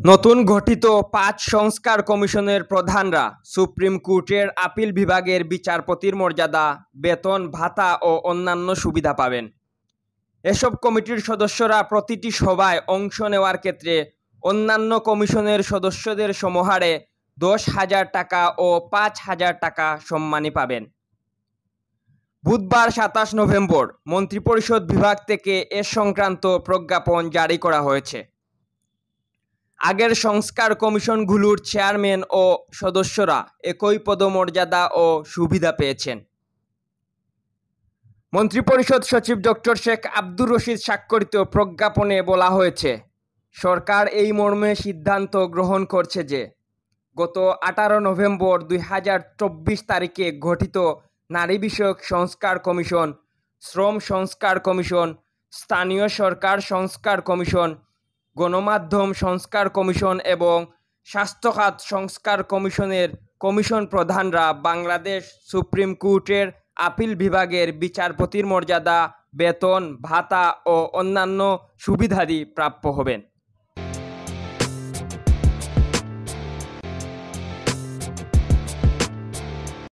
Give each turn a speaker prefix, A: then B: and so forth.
A: নতুন গঠিত ৫ সংস্কার কমিশনের প্রধানরা সুপ্রিম কোর্টের আপিল বিভাগের বিচারপতির মর্যাদা, বেতন, ভাতা ও অন্যান্য সুবিধা পাবেন। এসব কমিটির সদস্যরা প্রতিটি সভায় অংশ নেওয়ার ক্ষেত্রে অন্যান্য কমিশনের সদস্যদের সমহারে ১০,০০০ টাকা ও ৫,০০০ টাকা সম্মানী পাবেন। বুধবার ২৭ নভেম্বর মন্ত্রিপরিষদ বিভাগ থেকে এ সংক্রান্ত প্রজ্ঞাপন জারি করা হয়েছে। আগের সংস্কার কমিশনগুলোর চেয়ারম্যান ও সদস্যরা একই পদমর্যাদা ও সুবিধা পেয়েছেন। মন্ত্রিপরিষদ সচিব ডক্টর শেখ আব্দুর রশিদ স্বাক্ষরিত প্রজ্ঞাপনে বলা হয়েছে, সরকার এই মর্মে সিদ্ধান্ত গ্রহণ করছে যে গত ১৮ নভেম্বর ২০২৪ তারিখে গঠিত নারী বিষয়ক সংস্কার কমিশন, শ্রম সংস্কার কমিশন, স্থানীয় সরকার সংস্কার কমিশন, গণমাধ্যম সংস্কার কমিশন এবং স্বাস্থ্য খাত সংস্কার কমিশনের কমিশন প্রধানরা বাংলাদেশ সুপ্রিম কোর্টের আপিল বিভাগের বিচারপতির মর্যাদা, বেতন, ভাতা ও অন্যান্য সুবিধাদি প্রাপ্য হবেন।